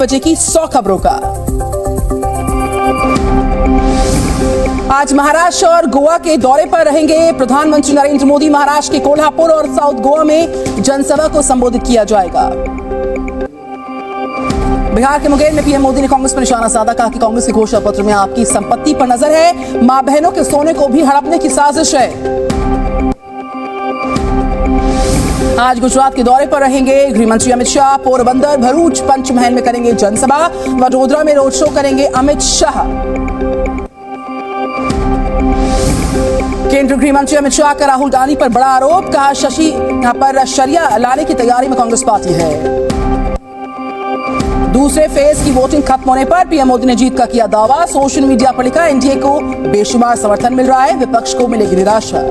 बजे की 100 खबरों का। आज महाराष्ट्र और गोवा के दौरे पर रहेंगे प्रधानमंत्री नरेंद्र मोदी। महाराष्ट्र के कोल्हापुर और साउथ गोवा में जनसभा को संबोधित किया जाएगा। बिहार के मुंगेर में पीएम मोदी ने कांग्रेस पर निशाना साधा, कहा कि कांग्रेस के घोषणा पत्र में आपकी संपत्ति पर नजर है, मां बहनों के सोने को भी हड़पने की साजिश है। आज गुजरात के दौरे पर रहेंगे गृह मंत्री अमित शाह। पोरबंदर, भरूच, पंचमहल में करेंगे जनसभा। वडोदरा में रोड शो करेंगे अमित शाह। केंद्रीय गृह मंत्री अमित शाह का राहुल गांधी पर बड़ा आरोप, कहा शशि पर शरिया लाने की तैयारी में कांग्रेस पार्टी है। दूसरे फेज की वोटिंग खत्म होने पर पीएम मोदी ने जीत का किया दावा। सोशल मीडिया पर लिखा, एनडीए को बेशुमार समर्थन मिल रहा है, विपक्ष को मिलेगी निराशा।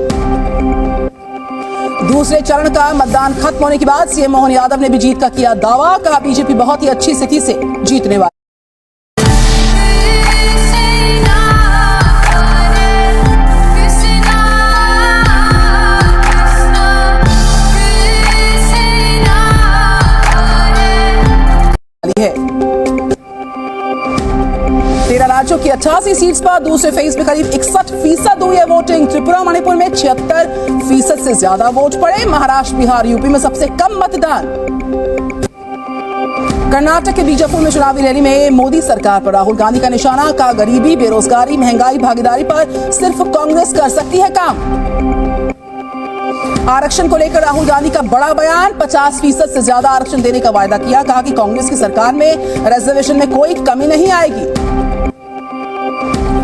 दूसरे चरण का मतदान खत्म होने के बाद सीएम मोहन यादव ने भी जीत का किया दावा, कहा बीजेपी बहुत ही अच्छी स्थिति से जीतने वाली। है 13 राज्यों की 88 सीट्स पर दूसरे फेज में करीब 61% हुई है वोटिंग। त्रिपुरा, मणिपुर में 76% से ज्यादा वोट पड़े। महाराष्ट्र, बिहार, यूपी में सबसे कम मतदान। कर्नाटक के बीजापुर में चुनावी रैली में मोदी सरकार पर राहुल गांधी का निशाना, कहा गरीबी, बेरोजगारी, महंगाई, भागीदारी पर सिर्फ कांग्रेस कर सकती है काम। आरक्षण को लेकर राहुल गांधी का बड़ा बयान, 50% से ज्यादा आरक्षण देने का वायदा किया, कहा कि कांग्रेस की सरकार में रिजर्वेशन में कोई कमी नहीं आएगी।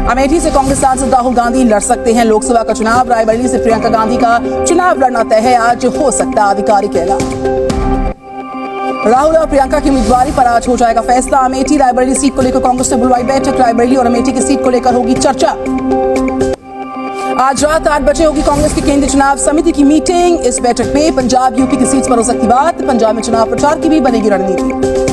अमेठी से कांग्रेस सांसद राहुल गांधी लड़ सकते हैं लोकसभा का चुनाव। रायबरेली से प्रियंका गांधी का चुनाव लड़ना तय है, आज हो सकता है आधिकारिक ऐलान। राहुल और प्रियंका की उम्मीदवारी पर आज हो जाएगा फैसला। अमेठी रायबरेली सीट को लेकर कांग्रेस ने बुलवाई बैठक। रायबरेली और अमेठी की सीट को लेकर होगी चर्चा। आज रात 8 बजे होगी कांग्रेस की केंद्रीय चुनाव समिति की मीटिंग। इस बैठक में पंजाब, यूपी की सीट पर हो सकती बात। पंजाब में चुनाव प्रचार की भी बनेगी रणनीति।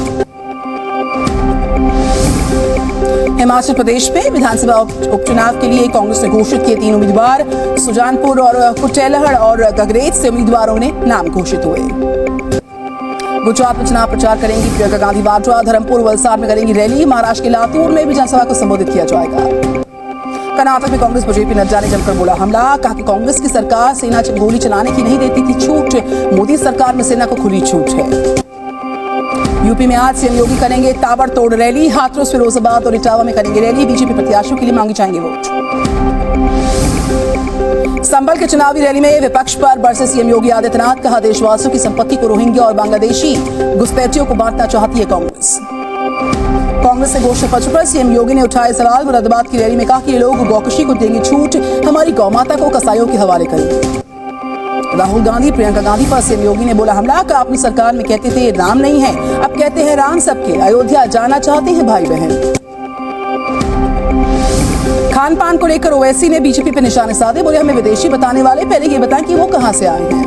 हिमाचल प्रदेश में विधानसभा उपचुनाव के लिए कांग्रेस ने घोषित किए 3 उम्मीदवार। सुजानपुर और कुटेलहड़ और गगरेट से उम्मीदवारों ने नाम घोषित हुए। गुजरात में चुनाव प्रचार करेंगी प्रियंका गांधी वाड्रा। धर्मपुर, वलसाड में करेंगी रैली। महाराष्ट्र के लातूर में भी जनसभा को संबोधित किया जाएगा। कर्नाटक में कांग्रेस पर जेपी नड्डा ने जमकर बोला हमला, कहा कि कांग्रेस की सरकार सेना गोली चलाने की नहीं देती थी छूट, मोदी सरकार में सेना को खुली छूट है। यूपी में आज सीएम योगी करेंगे ताबड़तोड़ रैली। हाथरस, फिरोजाबाद और इटावा में करेंगे रैली। बीजेपी प्रत्याशियों के लिए मांगे जाएंगे वोट। संभल के चुनावी रैली में विपक्ष पर बरसे सीएम योगी आदित्यनाथ, कहा देशवासियों की संपत्ति को रोहिंग्या और बांग्लादेशी घुसपैठियों को बांटना चाहती है कांग्रेस। कांग्रेस के घोषणा पत्र पर सीएम योगी ने उठाए सवाल। मुरादाबाद की रैली में कहा कि ये लोग गौकशी को देंगे छूट, हमारी गौमाता को कसाईयों के हवाले करेंगे। राहुल गांधी, प्रियंका गांधी पर सीएम योगी ने बोला हमला, कहा अपनी सरकार में कहते थे राम नहीं है, अब कहते हैं राम सबके, अयोध्या जाना चाहते हैं भाई बहन। खान पान को लेकर ओवैसी ने बीजेपी पर निशाने साधे, बोले हमें विदेशी बताने वाले पहले ये बताएं कि वो कहां से आए हैं।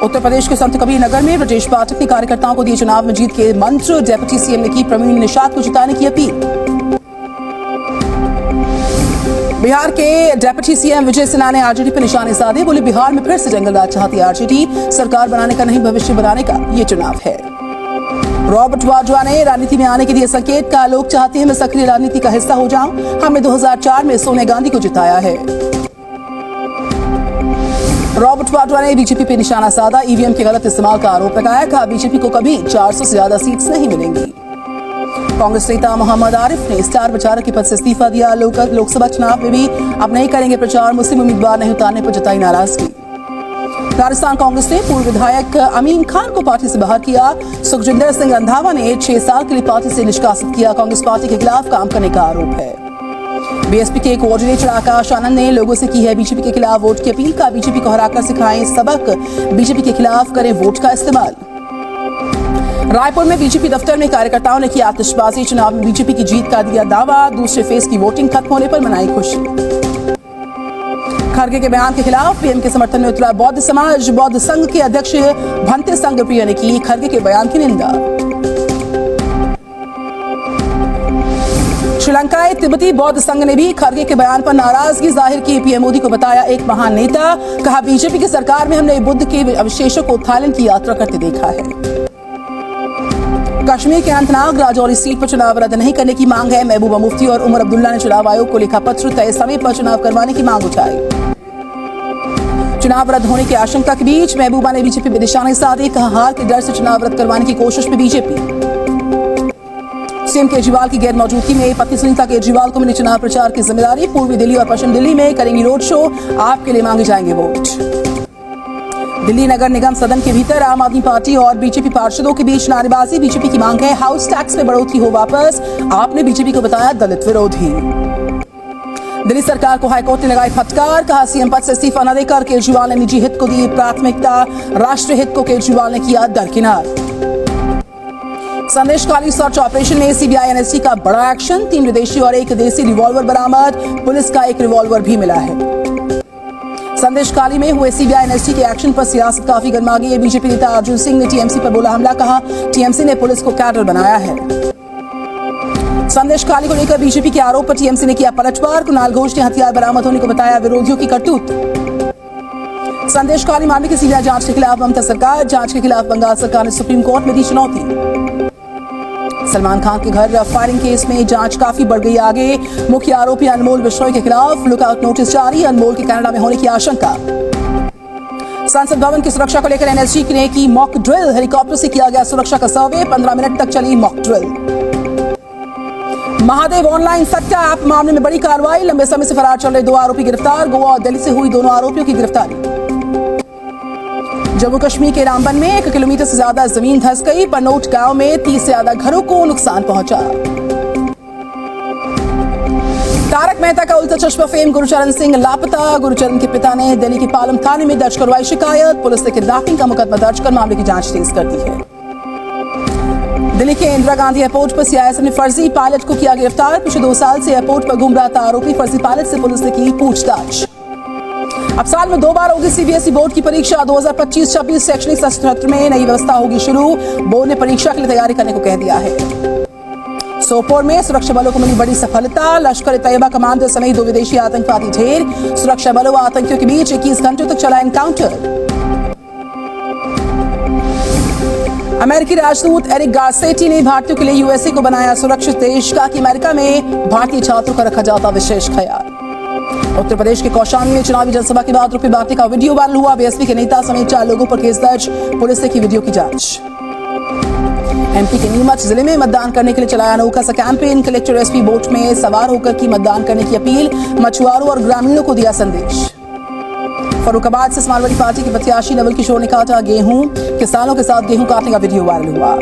उत्तर प्रदेश के संत कबीर नगर में ब्रजेश पाठक ने कार्यकर्ताओं को दिए चुनाव में जीत के मंत्र। डेप्यूटी सीएम ने की प्रवीण निषाद को जिताने की अपील। बिहार के डेप्यूटी सीएम विजय सिन्हा ने आरजेडी पर निशाने साधे, बोले बिहार में फिर से जंगल राज चाहती है आरजेडी, सरकार बनाने का नहीं भविष्य बनाने का ये चुनाव है। रॉबर्ट वाड्रा ने राजनीति में आने के लिए संकेत, कहा लोग चाहते हैं मैं सक्रिय राजनीति का हिस्सा हो जाऊं, हमने 2004 में सोनिया गांधी को जिताया है। रॉबर्ट वाड्रा ने बीजेपी पर निशाना साधा, ईवीएम के गलत इस्तेमाल का आरोप लगाया, कहा बीजेपी को कभी 400 से ज्यादा सीट्स नहीं मिलेंगी। कांग्रेस नेता मोहम्मद आरिफ ने स्टार प्रचारक के पद से इस्तीफा दिया। लोकसभा चुनाव में भी अब नहीं करेंगे प्रचार। मुस्लिम उम्मीदवार नहीं उतारने पर जताई नाराजगी। राजस्थान कांग्रेस ने पूर्व विधायक अमीन खान को पार्टी से बाहर किया। सुखजिंदर सिंह रंधावा ने 6 साल के लिए पार्टी से निष्कासित किया। कांग्रेस पार्टी के खिलाफ काम करने का आरोप है। बीएसपी के कोऑर्डिनेटर आकाश आनंद ने लोगों से की है बीजेपी के खिलाफ वोट की अपील, का बीजेपी को हराकर सिखाएं सबक, बीजेपी के खिलाफ करें वोट का इस्तेमाल। रायपुर में बीजेपी दफ्तर में कार्यकर्ताओं ने की आतिशबाजी। चुनाव में बीजेपी की जीत का दिया दावा। दूसरे फेज की वोटिंग खत्म होने पर मनाई खुशी। खड़गे के बयान के खिलाफ पीएम के समर्थन में उतरा बौद्ध समाज। बौद्ध संघ के अध्यक्ष भंते संघप्रिय ने की खड़गे के बयान की निंदा। श्रीलंका तिब्बती बौद्ध संघ ने भी खड़गे के बयान पर नाराजगी जाहिर की। पीएम मोदी को बताया एक महान नेता, कहा बीजेपी की सरकार में हमने बुद्ध के अवशेषों को थाईलैंड की यात्रा करते देखा है। कश्मीर के अनंतनाग राजौरी सीट पर चुनाव रद्द नहीं करने की मांग है। महबूबा मुफ्ती और उमर अब्दुल्ला ने चुनाव आयोग को लिखा पत्र, तय समय पर चुनाव करवाने की मांग उठाई। चुनाव रद्द होने की आशंका के बीच महबूबा ने बीजेपी पर निशाने साधे, कहा हार के डर से चुनाव रद्द करवाने की कोशिश में बीजेपी। सीएम केजरीवाल की गैर मौजूदगी में पत्नी सुनीता केजरीवाल को मिली चुनाव प्रचार की जिम्मेदारी। पूर्वी दिल्ली और पश्चिम दिल्ली में करेंगी रोड शो, आपके लिए मांगे जाएंगे वोट। दिल्ली नगर निगम सदन के भीतर आम आदमी पार्टी और बीजेपी पार्षदों के बीच नारेबाजी। बीजेपी की मांग है हाउस टैक्स में बढ़ोतरी हो वापस, आपने बीजेपी को बताया दलित विरोधी। दिल्ली सरकार को हाईकोर्ट ने लगाई फटकार, कहा सीएम पद से इस्तीफा न देकर केजरीवाल ने निजी हित को दी प्राथमिकता, राष्ट्रीय हित को केजरीवाल ने किया दरकिनार। संदेशखाली सर्च ऑपरेशन में सीबीआई एनएसटी का बड़ा एक्शन, 3 विदेशी और 1 देसी रिवॉल्वर बरामद, पुलिस का 1 रिवॉल्वर भी मिला है। संदेशखाली में हुए सीबीआई एनएसटी के एक्शन पर सियासत काफी गर्मा गई है। बीजेपी नेता अर्जुन सिंह ने टीएमसी पर बोला हमला, कहा टीएमसी ने पुलिस को कैडर बनाया है। संदेशखाली को लेकर बीजेपी के आरोप पर टीएमसी ने किया पलटवार, कुणाल घोष ने हथियार बरामद होने को बताया विरोधियों की करतूत। संदेशखाली मामले की सीबीआई जांच के खिलाफ ममता सरकार, जांच के खिलाफ बंगाल सरकार ने सुप्रीम कोर्ट में दी चुनौती। सलमान खान के घर फायरिंग केस में जांच काफी बढ़ गई आगे, मुख्य आरोपी अनमोल बिश्नोई के खिलाफ लुकआउट नोटिस जारी, अनमोल के कनाडा में होने की आशंका। संसद भवन की सुरक्षा को लेकर एनएसजी ने की मॉक ड्रिल, हेलीकॉप्टर से किया गया सुरक्षा का सर्वे, 15 मिनट तक चली मॉक ड्रिल। महादेव ऑनलाइन सट्टा ऐप मामले में बड़ी कार्रवाई, लंबे समय से फरार चल रहे 2 आरोपी गिरफ्तार, गोवा और दिल्ली से हुई दोनों आरोपियों की गिरफ्तारी। जम्मू कश्मीर के रामबन में 1 किलोमीटर से ज्यादा जमीन धंस गई, पनोट गांव में 30 से ज्यादा घरों को नुकसान पहुंचा। तारक मेहता का उल्टा चश्मा फेम गुरचरण सिंह लापता, गुरचरण के पिता ने दिल्ली के पालम थाने में दर्ज करवाई शिकायत, पुलिस ने किडनैपिंग का मुकदमा दर्ज कर मामले की जांच तेज कर दी है। दिल्ली के इंदिरा गांधी एयरपोर्ट पर सीआईएसएफ ने फर्जी पायलट को किया गिरफ्तार, पिछले 2 साल से एयरपोर्ट पर घूम रहा था आरोपी, फर्जी पायलट से पुलिस ने की पूछताछ। अब साल में 2 बार होगी सीबीएसई बोर्ड की परीक्षा, 2025-26 शैक्षणिक सत्र में नई व्यवस्था होगी शुरू, बोर्ड ने परीक्षा के लिए तैयारी करने को कह दिया है। सोपोर में सुरक्षा बलों को मिली बड़ी सफलता, लश्कर तैयबा कमांडर समेत 2 विदेशी आतंकवादी ढेर, सुरक्षा बलों व आतंकियों के बीच 21 घंटों तक चला एनकाउंटर। अमेरिकी राजदूत एरिक गारसेटी ने भारतीयों के लिए यूएसए को बनाया सुरक्षित देश, कहा कि अमेरिका में भारतीय छात्रों का रखा जाता विशेष ख्याल। उत्तर प्रदेश के कौशाम्बी में चुनावी जनसभा के बाद रुपये बांटने का वीडियो वायरल हुआ, बीएसपी के नेता समेत 4 लोगों पर केस दर्ज, पुलिस ने की वीडियो की जांच। एमपी के नीमच जिले में मतदान करने के लिए चलाया अनोखा सा कैंपेन, कलेक्टर एसपी बोट में सवार होकर की मतदान करने की अपील, मछुआरों और ग्रामीणों को दिया संदेश। फर्रुखाबाद से समाजवादी पार्टी के प्रत्याशी नवल किशोर ने काटा गेहूं, किसानों के साथ गेहूं काटने का वीडियो वायरल हुआ।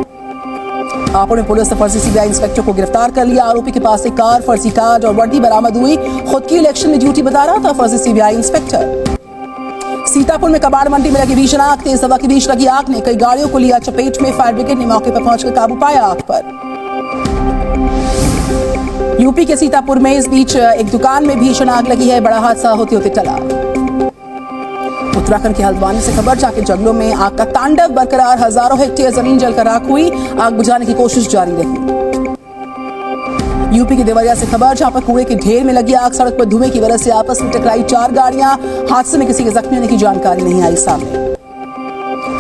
हापुड़ में पुलिस ने फर्जी सीबीआई इंस्पेक्टर को गिरफ्तार कर लिया, आरोपी के पास से कार, फर्जी कार्ड और वर्दी बरामद हुई, खुद की इलेक्शन में ड्यूटी बता रहा था फर्जी सीबीआई इंस्पेक्टर। सीतापुर में कबाड़ मंडी में लगी भीषण आग, तेज हवा के बीच लगी आग ने कई गाड़ियों को लिया चपेट में, फायर ब्रिगेड ने मौके पर पहुंचकर काबू पाया आग पर। यूपी के सीतापुर में इस बीच एक दुकान में भीषण आग लगी है, बड़ा हादसा होते होते टला। उत्तराखंड के हल्द्वानी से खबर, जाके जंगलों में आग का तांडव बरकरार, हजारों हेक्टेयर जमीन जलकर राख हुई, आग बुझाने की कोशिश जारी रही। यूपी के देवरिया से खबर, जहां पर कूड़े के ढेर में लगी आग, सड़क पर धुएं की वजह से आपस में टकराई 4 गाड़ियां, हादसे में किसी के जख्मी होने की जानकारी नहीं आई सामने।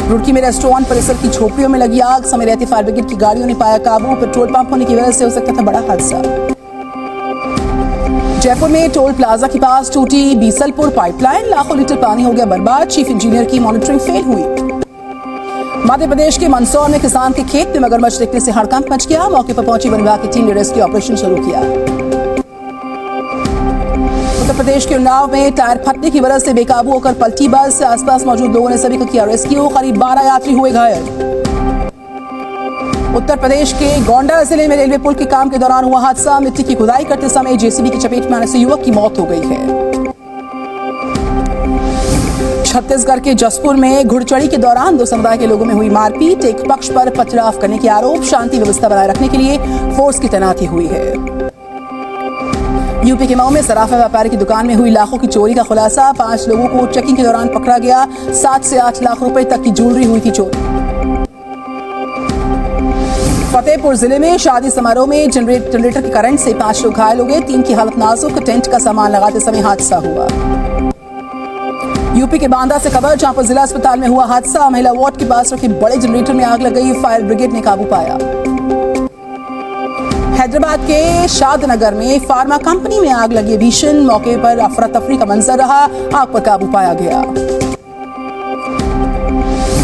रुड़की में रेस्टोरेंट परिसर की झोपड़ियों में लगी आग, समय रहती फायर ब्रिगेड की गाड़ियों ने पाया काबू, पेट्रोल पंप होने की वजह से हो सकता था बड़ा हादसा। जयपुर में टोल प्लाजा के पास टूटी बीसलपुर पाइपलाइन, लाखों लीटर पानी हो गया बर्बाद, चीफ इंजीनियर की मॉनिटरिंग फेल हुई। मध्य प्रदेश के मंदसौर में किसान के खेत में मगरमच्छ देखने से हड़कंप मच गया, मौके पर पहुंची वन विभाग की टीम ने रेस्क्यू ऑपरेशन शुरू किया। उत्तर प्रदेश के उन्नाव में टायर फटने की वजह से बेकाबू होकर पलटी बस, आसपास मौजूद लोगों ने सभी को किया रेस्क्यू, करीब 12 यात्री हुए घायल। उत्तर प्रदेश के गोंडा जिले में रेलवे पुल के काम के दौरान हुआ हादसा, मिट्टी की खुदाई करते समय जेसीबी की चपेट में आने से युवक की मौत हो गई है। छत्तीसगढ़ के जसपुर में घुड़चढ़ी के दौरान 2 समुदाय के लोगों में हुई मारपीट, एक पक्ष पर पथराव करने के आरोप, शांति व्यवस्था बनाए रखने के लिए फोर्स की तैनाती हुई है। यूपी के मऊ में सराफा व्यापारी की दुकान में हुई लाखों की चोरी का खुलासा, 5 लोगों को चेकिंग के दौरान पकड़ा गया, 7 से 8 लाख रुपए तक की ज्वेलरी हुई थी चोरी। फतेहपुर जिले में शादी समारोह में जनरेटर के करंट से 5 लोग घायल हो गए, 3 की हालत नाजुक, टेंट का सामान लगाते समय हादसा हुआ। यूपी के बांदा से खबर, जहां पर जिला अस्पताल में हुआ हादसा, महिला वार्ड के पास रखे बड़े जनरेटर में आग लग गई, फायर ब्रिगेड ने काबू पाया। हैदराबाद के शादनगर में फार्मा कंपनी में आग लगी भीषण, मौके पर अफरा तफरी का मंजर रहा, आग पर काबू पाया गया।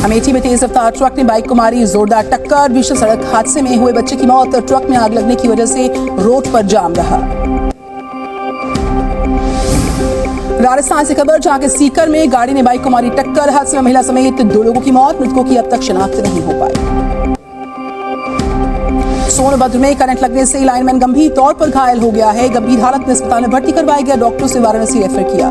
अमेठी में तेज रफ्तार ट्रक ने बाइक को मारी जोरदार टक्कर, भीषण सड़क हादसे में हुए बच्चे की मौत, ट्रक में आग लगने की वजह से रोड पर जाम रहा। राजस्थान से खबर, जहां के सीकर में गाड़ी ने बाइक को मारी टक्कर, हादसे में महिला समेत 2 लोगों की मौत, मृतकों की अब तक शिनाख्त नहीं हो पाई। सोनभद्र में करंट लगने से लाइनमैन गंभीर तौर पर घायल हो गया है, गंभीर हालत में अस्पताल में भर्ती करवाया गया, डॉक्टरों से वाराणसी रेफर किया।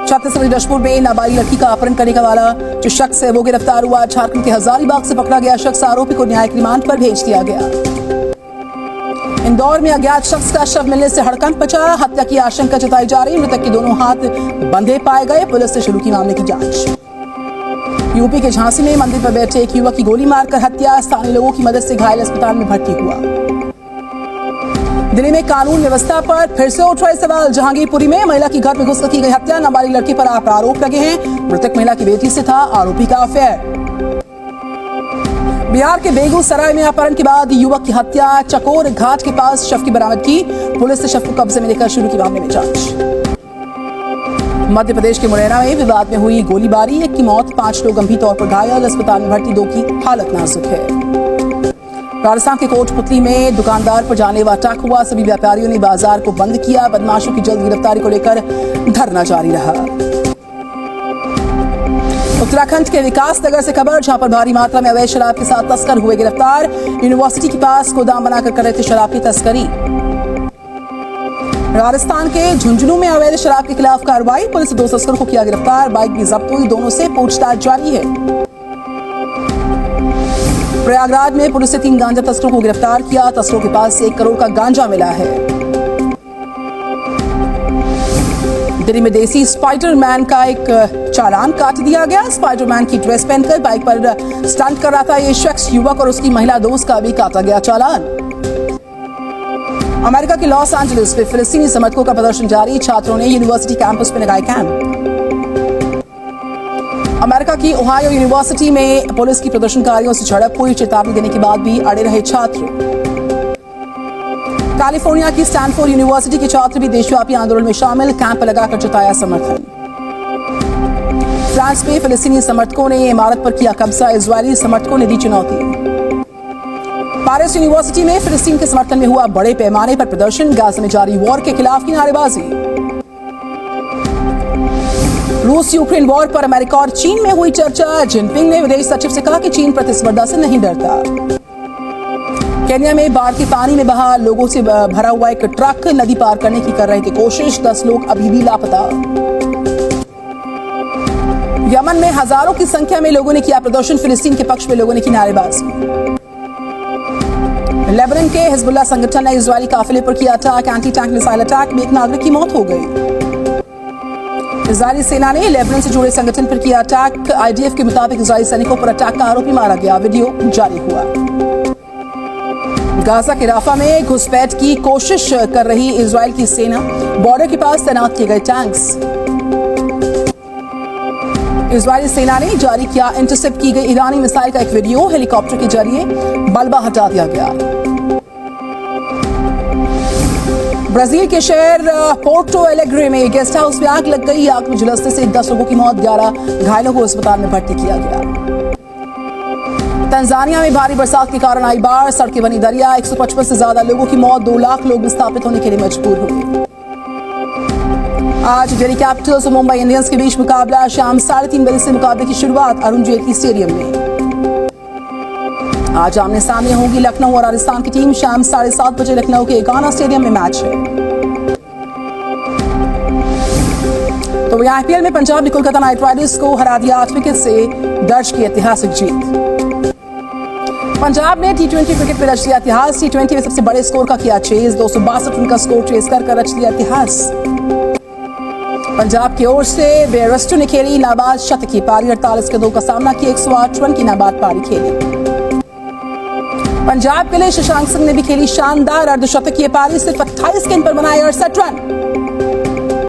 छत्तीसगढ़ जशपुर में नाबालिग लड़की का अपहरण करने का वाला जो शख्स है वो गिरफ्तार हुआ, झारखंड के हजारीबाग से पकड़ा गया शख्स, आरोपी को न्यायिक रिमांड पर भेज दिया गया। इंदौर में अज्ञात शख्स का शव मिलने से हड़कंप मचा, हत्या की आशंका जताई जा रही, मृतक के दोनों हाथ बंधे पाए गए, पुलिस ने शुरू की मामले की जांच। यूपी के झांसी में मंदिर पर बैठे एक युवक की गोली मारकर हत्या, स्थानीय लोगों की मदद से घायल अस्पताल में भर्ती हुआ। दिल्ली में कानून व्यवस्था पर फिर से उठ रहे सवाल, जहांगीरपुरी में महिला की घर में घुसकर की गई हत्या, नाबालिग लड़की पर आरोप लगे हैं, मृतक महिला की बेटी से था आरोपी का अफेयर। बिहार के बेगूसराय में अपहरण के बाद युवक की हत्या, चकोर घाट के पास शव की बरामद की, पुलिस ने शव को कब्जे में लेकर शुरू की मामले में जांच। मध्य प्रदेश के मुरैना में विवाद में हुई गोलीबारी, एक की मौत, 5 लोग गंभीर तौर पर घायल, अस्पताल में भर्ती 2 की हालत नाजुक है। राजस्थान के कोटपुतली में दुकानदार पर जानलेवा अटैक हुआ, सभी व्यापारियों ने बाजार को बंद किया, बदमाशों की जल्द गिरफ्तारी को लेकर धरना जारी रहा। उत्तराखंड के विकास नगर से खबर, जहां पर भारी मात्रा में अवैध शराब के साथ तस्कर हुए गिरफ्तार, यूनिवर्सिटी के पास गोदाम बनाकर कर रहे थे शराब की तस्करी। राजस्थान के झुंझुनू में अवैध शराब के खिलाफ कार्रवाई, पुलिस ने 2 तस्करों को किया गिरफ्तार, बाइक भी जब्त हुई, दोनों से पूछताछ जारी है। प्रयागराज में पुलिस ने 3 गांजा तस्करों को गिरफ्तार किया, तस्करों के पास से 1 करोड़ का गांजा मिला है। दिल्ली में देसी स्पाइडरमैन का एक चालान काट दिया गया, स्पाइडरमैन की ड्रेस पहनकर बाइक पर स्टंट कर रहा था ये शख्स, युवक और उसकी महिला दोस्त का भी काटा गया चालान। अमेरिका के लॉस एंजलिस में फिलिस्तीनी समर्थकों का प्रदर्शन जारी, छात्रों ने यूनिवर्सिटी कैंपस में लगाए कैंप। अमेरिका की ओहायो यूनिवर्सिटी में पुलिस की प्रदर्शनकारियों से झड़प हुई, चेतावनी देने के बाद भी अड़े रहे छात्र। कैलिफोर्निया की स्टैनफोर्ड यूनिवर्सिटी के छात्र भी देशव्यापी आंदोलन में शामिल, कैंप लगाकर जताया समर्थन। फ्रांस में फिलिस्तीनी समर्थकों ने इमारत पर किया कब्जा, इजरायली समर्थकों ने दी चुनौती। पेरिस यूनिवर्सिटी में फिलिस्तीन के समर्थन में हुआ बड़े पैमाने पर प्रदर्शन, गाजा में जारी वॉर के खिलाफ की नारेबाजी। रूस यूक्रेन वॉर पर अमेरिका और चीन में हुई चर्चा, जिनपिंग ने विदेश सचिव से कहा कि चीन प्रतिस्पर्धा से नहीं डरता। केन्या में बाढ़ के पानी में बहा लोगों से भरा हुआ एक ट्रक नदी पार करने की कर रहे थे कोशिश, 10 लोग अभी भी लापता। यमन में हजारों की संख्या में लोगों ने किया प्रदर्शन, फिलिस्तीन के पक्ष में लोगों ने की नारेबाजी। लेबनान के हिजबुल्लाह संगठन ने इजरायली काफिले पर किया attack, anti tank missile attack में एक नागरिक की मौत हो गई। इजरायली सेना ने लेबनान से जुड़े संगठन पर किया अटैक, आईडीएफ के मुताबिक इजरायली सैनिकों पर अटैक का आरोपी मारा गया, वीडियो जारी हुआ। गाजा के राफा में घुसपैठ की कोशिश कर रही इजराइल की सेना, बॉर्डर के पास तैनात किए गए टैंक्स। इजरायली सेना ने जारी किया इंटरसेप्ट की गई ईरानी मिसाइल का एक वीडियो, हेलीकॉप्टर के जरिए मलबा हटा दिया गया। ब्राजील के शहर पोर्टो एलेग्रे में गेस्ट हाउस में आग लग गई, आग में झुलसने से 10 लोगों की मौत, 11 घायलों को अस्पताल में भर्ती किया गया। तंजानिया में भारी बरसात के कारण आई बाढ़, सड़कें बनी दरिया, 155 से ज्यादा लोगों की मौत, 2 लाख लोग विस्थापित होने के लिए मजबूर हुए। आज दिल्ली कैपिटल्स और मुंबई इंडियंस के बीच मुकाबला, शाम 3:30 बजे से मुकाबले की शुरुआत अरुण जेटली स्टेडियम में। आज आमने सामने होगी लखनऊ और राजस्थान की टीम, शाम 7:30 बजे लखनऊ के गाना स्टेडियम में मैच है। तो आईपीएल में पंजाब ने कोलकाता नाइट राइडर्स को हरा दिया, 8 विकेट से दर्ज की ऐतिहासिक जीत। पंजाब ने टी20 क्रिकेट में रच दिया इतिहास, टी20 में सबसे बड़े स्कोर का किया चेज, 262 रन का स्कोर चेज कर रच दिया इतिहास। पंजाब की ओर से बेयरस्टो ने खेली नाबाद शतकीय पारी, 48 गेंदों का सामना किया, 108 रन की नाबाद पारी खेली। पंजाब के लिए शशांक सिंह ने भी खेली शानदार अर्धशतकीय पारी, सिर्फ 28 गेंद पर बनाए 68 रन।